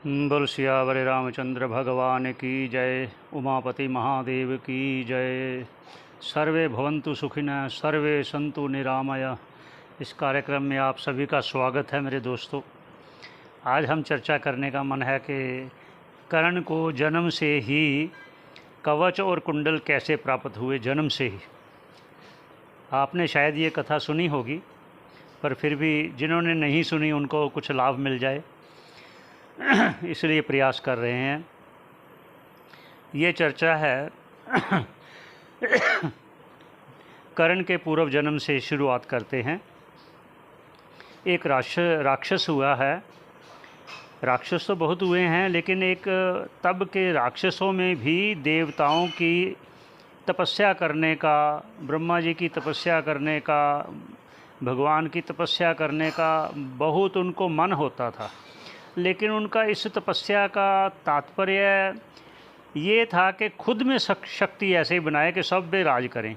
बोल सियावर रामचंद्र भगवान की जय। उमापति महादेव की जय। सर्वे भवन्तु सुखिनः, सर्वे संतु निरामय। इस कार्यक्रम में आप सभी का स्वागत है मेरे दोस्तों। आज हम चर्चा करने का मन है कि कर्ण को जन्म से ही कवच और कुंडल कैसे प्राप्त हुए। जन्म से ही आपने शायद ये कथा सुनी होगी, पर फिर भी जिन्होंने नहीं सुनी उनको कुछ लाभ मिल जाए इसलिए प्रयास कर रहे हैं। ये चर्चा है कर्ण के पूर्व जन्म से शुरुआत करते हैं। एक राक्षस हुआ है। राक्षस तो बहुत हुए हैं, लेकिन एक तब के राक्षसों में भी देवताओं की तपस्या करने का, ब्रह्मा जी की तपस्या करने का, भगवान की तपस्या करने का बहुत उनको मन होता था। लेकिन उनका इस तपस्या का तात्पर्य ये था कि खुद में शक्ति ऐसे ही बनाए कि सब पे राज करें।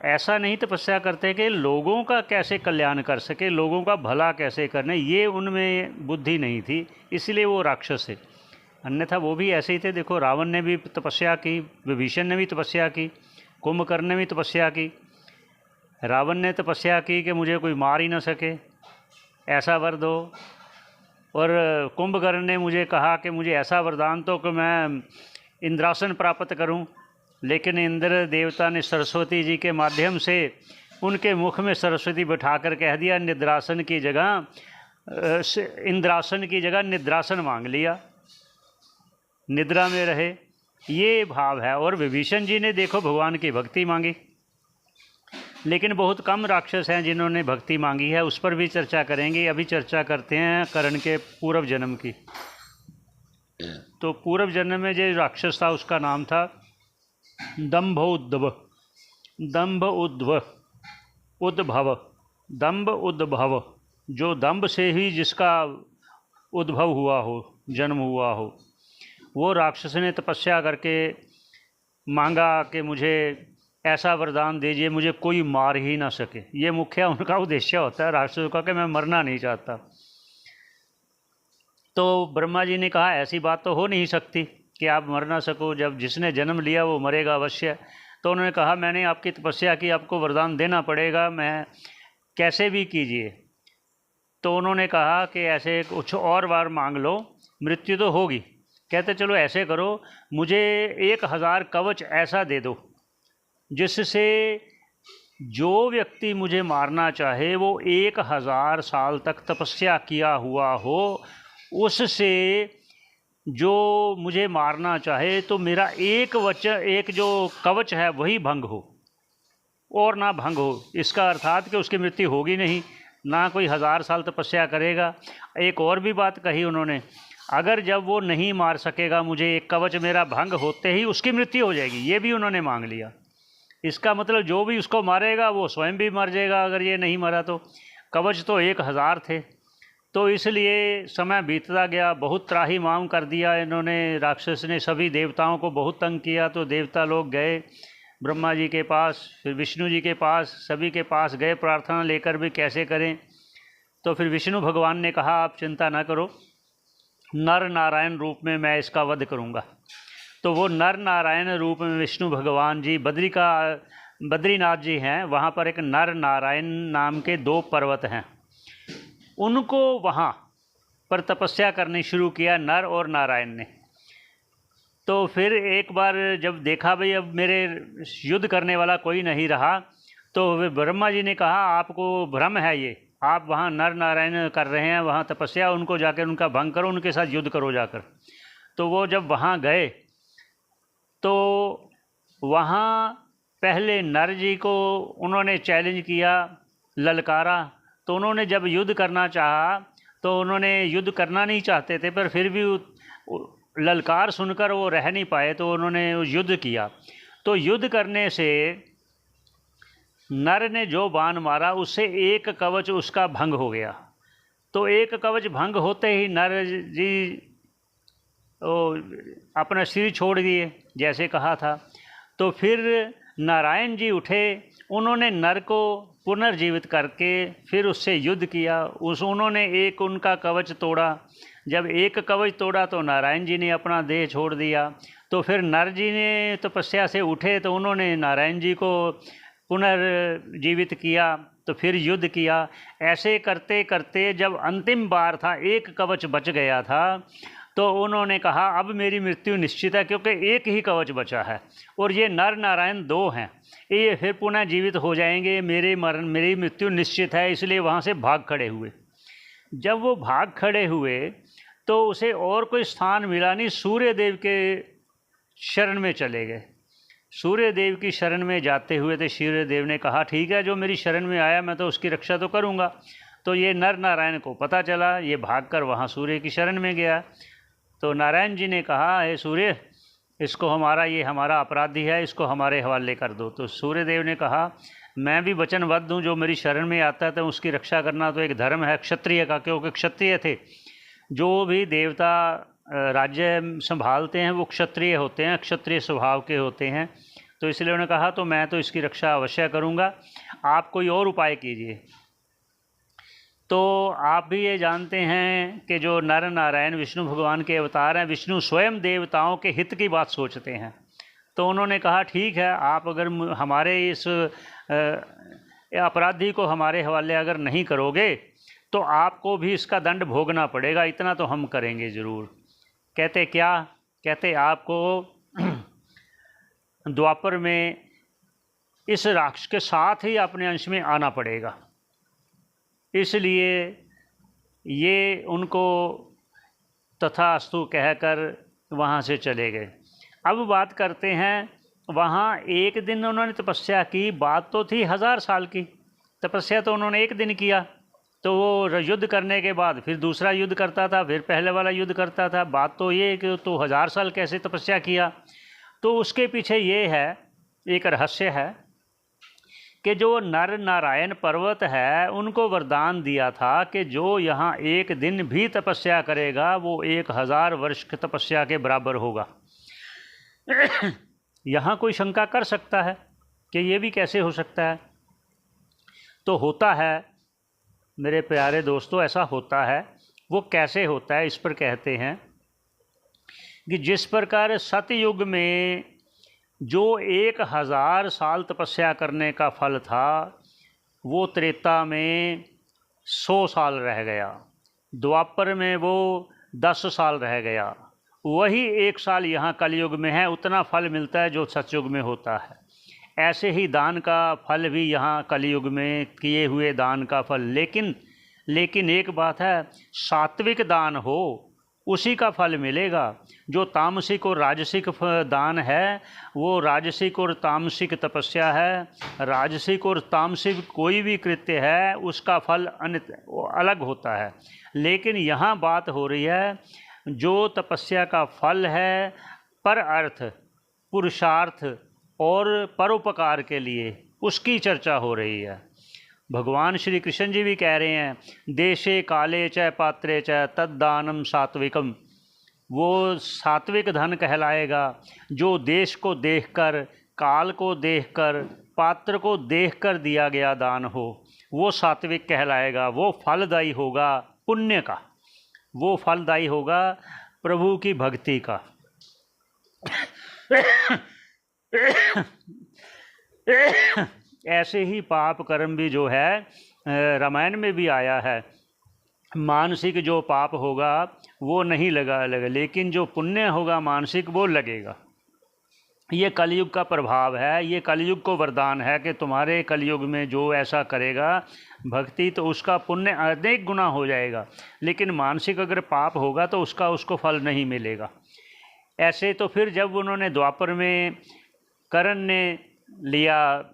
ऐसा नहीं तपस्या करते कि लोगों का कैसे कल्याण कर सके, लोगों का भला कैसे करने, ये उनमें बुद्धि नहीं थी, इसलिए वो राक्षस थे। अन्यथा वो भी ऐसे ही थे। देखो, रावण ने भी तपस्या की, विभीषण ने भी तपस्या की, कुंभकर्ण ने भी तपस्या की। रावण ने तपस्या की कि मुझे कोई मार ही ना सके, ऐसा वर दो। और कुंभकर्ण ने मुझे कहा कि मुझे ऐसा वरदान दो कि मैं इंद्रासन प्राप्त करूं। लेकिन इंद्र देवता ने सरस्वती जी के माध्यम से उनके मुख में सरस्वती बिठाकर कह दिया, निद्रासन की जगह इंद्रासन की जगह निद्रासन मांग लिया, निद्रा में रहे। ये भाव है। और विभीषण जी ने देखो भगवान की भक्ति मांगी, लेकिन बहुत कम राक्षस हैं जिन्होंने भक्ति मांगी है। उस पर भी चर्चा करेंगे। अभी चर्चा करते हैं कर्ण के पूर्व जन्म की। तो पूर्व जन्म में जो राक्षस था उसका नाम था दंभ उद्भव। दंभ उद्भव दंभ उद्भव, जो दंभ से ही जिसका उद्भव हुआ हो, जन्म हुआ हो, वो राक्षस ने तपस्या करके मांगा कि मुझे ऐसा वरदान दीजिए मुझे कोई मार ही ना सके। ये मुख्य उनका उद्देश्य होता है राक्षसों का कि मैं मरना नहीं चाहता। तो ब्रह्मा जी ने कहा ऐसी बात तो हो नहीं सकती कि आप मर ना सको, जब जिसने जन्म लिया वो मरेगा अवश्य। तो उन्होंने कहा मैंने आपकी तपस्या की, आपको वरदान देना पड़ेगा, मैं कैसे भी कीजिए। तो उन्होंने कहा कि ऐसे कुछ और बार मांग लो, मृत्यु तो होगी। कहते चलो ऐसे करो, मुझे 1000 कवच ऐसा दे दो जिससे जो व्यक्ति मुझे मारना चाहे वो 1000 साल तक तपस्या किया हुआ हो, उससे जो मुझे मारना चाहे तो मेरा एक जो कवच है वही भंग हो और ना भंग हो। इसका अर्थात कि उसकी मृत्यु होगी नहीं, ना कोई 1000 साल तपस्या करेगा। एक और भी बात कही उन्होंने, अगर जब वो नहीं मार सकेगा मुझे, एक कवच मेरा भंग होते ही उसकी मृत्यु हो जाएगी। ये भी उन्होंने मांग लिया। इसका मतलब जो भी उसको मारेगा वो स्वयं भी मर जाएगा अगर ये नहीं मरा तो। कवच तो 1000 थे। तो इसलिए समय बीतता गया, बहुत त्राही माम कर दिया इन्होंने। राक्षस ने सभी देवताओं को बहुत तंग किया। तो देवता लोग गए ब्रह्मा जी के पास, फिर विष्णु जी के पास, सभी के पास गए प्रार्थना लेकर भी कैसे करें। तो फिर विष्णु भगवान ने कहा आप चिंता ना करो, नर नारायण रूप में मैं इसका वध करूँगा। तो वो नर नारायण रूप में विष्णु भगवान जी बद्रीनाथ जी हैं, वहाँ पर एक नर नारायण नाम के 2 पर्वत हैं। उनको वहाँ पर तपस्या करनी शुरू किया नर और नारायण ने। तो फिर एक बार जब देखा भाई अब मेरे युद्ध करने वाला कोई नहीं रहा, तो ब्रह्मा जी ने कहा आपको भ्रम है ये, आप वहाँ नर नारायण कर रहे हैं वहाँ तपस्या, उनको जाकर उनका भंग करो, उनके साथ युद्ध करो जाकर। तो वो जब वहाँ गए तो वहाँ पहले नर जी को उन्होंने चैलेंज किया, ललकारा। तो उन्होंने जब युद्ध करना चाहा तो उन्होंने युद्ध करना नहीं चाहते थे, पर फिर भी ललकार सुनकर वो रह नहीं पाए, तो उन्होंने युद्ध किया। तो युद्ध करने से नर ने जो बाण मारा उससे एक कवच उसका भंग हो गया। तो एक कवच भंग होते ही नर जी अपना सिर छोड़ दिए जैसे कहा था। तो फिर नारायण जी उठे उन्होंने नर को पुनर्जीवित करके फिर उससे युद्ध किया। उन्होंने एक उनका कवच तोड़ा। जब एक कवच तोड़ा तो नारायण जी ने अपना देह छोड़ दिया। तो फिर नर जी ने तपस्या से उठे तो उन्होंने नारायण जी को पुनर्जीवित किया, तो फिर युद्ध किया। ऐसे करते करते जब अंतिम बार था, एक कवच बच गया था, तो उन्होंने कहा अब मेरी मृत्यु निश्चित है, क्योंकि एक ही कवच बचा है और ये नर नारायण दो हैं, ये फिर पुनः जीवित हो जाएंगे, मेरी मृत्यु निश्चित है। इसलिए वहाँ से भाग खड़े हुए। जब वो भाग खड़े हुए तो उसे और कोई स्थान मिला नहीं, सूर्य देव के शरण में चले गए। सूर्य देव की शरण में जाते हुए तो सूर्य देव ने कहा ठीक है, जो मेरी शरण में आया मैं तो उसकी रक्षा तो करूँगा। तो ये नर नारायण को पता चला, ये भागकर वहाँ सूर्य की शरण में गया। तो नारायण जी ने कहा हे सूर्य, इसको ये हमारा अपराधी है, इसको हमारे हवाले कर दो। तो सूर्य देव ने कहा मैं भी वचनबद्ध हूँ, जो मेरी शरण में आता है तो उसकी रक्षा करना तो एक धर्म है क्षत्रिय का, क्योंकि क्षत्रिय थे। जो भी देवता राज्य संभालते हैं वो क्षत्रिय होते हैं, क्षत्रिय स्वभाव के होते हैं। तो इसलिए उन्होंने कहा तो मैं तो इसकी रक्षा अवश्य करूँगा, आप कोई और उपाय कीजिए। तो आप भी ये जानते हैं कि जो नर नारायण विष्णु भगवान के अवतार हैं, विष्णु स्वयं देवताओं के हित की बात सोचते हैं। तो उन्होंने कहा ठीक है, आप अगर हमारे इस अपराधी को हमारे हवाले अगर नहीं करोगे तो आपको भी इसका दंड भोगना पड़ेगा, इतना तो हम करेंगे ज़रूर। कहते क्या? कहते आपको द्वापर में इस राक्षस के साथ ही अपने अंश में आना पड़ेगा। इसलिए ये उनको तथास्तु कहकर वहाँ से चले गए। अब बात करते हैं, वहाँ एक दिन उन्होंने तपस्या की, बात तो थी 1000 साल की, तपस्या तो उन्होंने एक दिन किया। तो वो युद्ध करने के बाद फिर दूसरा युद्ध करता था, फिर पहले वाला युद्ध करता था। बात तो ये कि तो 1000 साल कैसे तपस्या किया? तो उसके पीछे ये है, एक रहस्य है कि जो नर नारायण पर्वत है उनको वरदान दिया था कि जो यहाँ एक दिन भी तपस्या करेगा वो 1000 वर्ष की तपस्या के बराबर होगा। यहाँ कोई शंका कर सकता है कि ये भी कैसे हो सकता है? तो होता है मेरे प्यारे दोस्तों, ऐसा होता है। वो कैसे होता है इस पर कहते हैं कि जिस प्रकार सतयुग में जो 1000 साल तपस्या करने का फल था वो त्रेता में 100 साल रह गया, द्वापर में वो 10 साल रह गया, वही 1 साल यहाँ कलयुग में है, उतना फल मिलता है जो सतयुग में होता है। ऐसे ही दान का फल भी यहाँ कलयुग में किए हुए दान का फल, लेकिन एक बात है, सात्विक दान हो उसी का फल मिलेगा। जो तामसिक और राजसिक दान है वो राजसिक और तामसिक तपस्या है, राजसिक और तामसिक कोई भी कृत्य है उसका फल अलग होता है। लेकिन यहाँ बात हो रही है जो तपस्या का फल है पर अर्थ, पुरुषार्थ और परोपकार के लिए, उसकी चर्चा हो रही है। भगवान श्री कृष्ण जी भी कह रहे हैं देशे काले च पात्रे च तद्दानम सात्विकम, वो सात्विक धन कहलाएगा जो देश को देखकर, काल को देखकर, पात्र को देखकर दिया गया दान हो, वो सात्विक कहलाएगा। वो फलदायी होगा पुण्य का, वो फलदायी होगा प्रभु की भक्ति का। ऐसे ही पाप कर्म भी जो है रामायण में भी आया है, मानसिक जो पाप होगा वो नहीं लगेगा, लेकिन जो पुण्य होगा मानसिक वो लगेगा। ये कलयुग का प्रभाव है, ये कलयुग को वरदान है कि तुम्हारे कलयुग में जो ऐसा करेगा भक्ति तो उसका पुण्य अनेक गुना हो जाएगा, लेकिन मानसिक अगर पाप होगा तो उसको फल नहीं मिलेगा। ऐसे तो फिर जब उन्होंने द्वापर में कर्ण ने लिया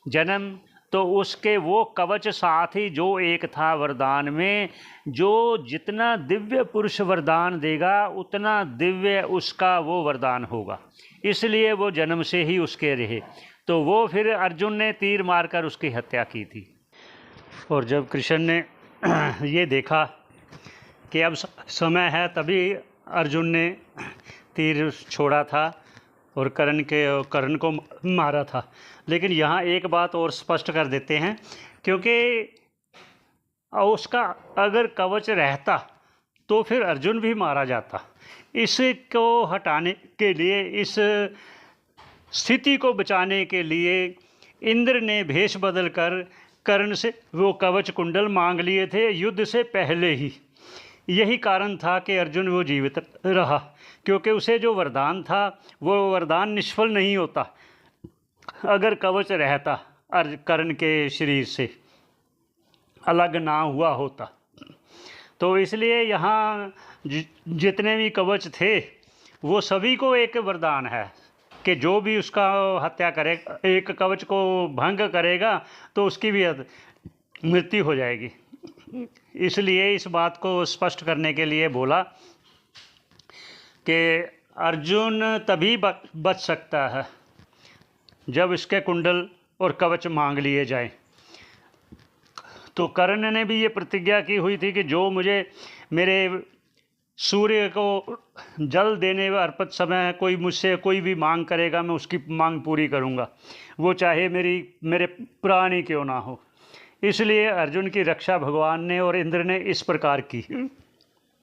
जन्म तो उसके वो कवच साथ ही जो एक था वरदान में, जो जितना दिव्य पुरुष वरदान देगा उतना दिव्य उसका वो वरदान होगा, इसलिए वो जन्म से ही उसके रहे। तो वो फिर अर्जुन ने तीर मारकर उसकी हत्या की थी। और जब कृष्ण ने ये देखा कि अब समय है, तभी अर्जुन ने तीर छोड़ा था और कर्ण को मारा था। लेकिन यहाँ एक बात और स्पष्ट कर देते हैं, क्योंकि उसका अगर कवच रहता तो फिर अर्जुन भी मारा जाता। इसको हटाने के लिए, इस स्थिति को बचाने के लिए इंद्र ने भेष बदल कर कर्ण से वो कवच कुंडल मांग लिए थे युद्ध से पहले ही। यही कारण था कि अर्जुन वो जीवित रहा, क्योंकि उसे जो वरदान था वो वरदान निष्फल नहीं होता अगर कवच रहता कर्ण के शरीर से अलग ना हुआ होता। तो इसलिए यहाँ जितने भी कवच थे वो सभी को एक वरदान है कि जो भी उसका हत्या करेगा, एक कवच को भंग करेगा तो उसकी भी मृत्यु हो जाएगी। इसलिए इस बात को स्पष्ट करने के लिए बोला कि अर्जुन तभी बच सकता है जब इसके कुंडल और कवच मांग लिए जाए। तो कर्ण ने भी ये प्रतिज्ञा की हुई थी कि जो मुझे मेरे सूर्य को जल देने व अर्पित समय कोई मुझसे कोई भी मांग करेगा, मैं उसकी मांग पूरी करूंगा, वो चाहे मेरे प्राण ही क्यों ना हो। इसलिए अर्जुन की रक्षा भगवान ने और इंद्र ने इस प्रकार की।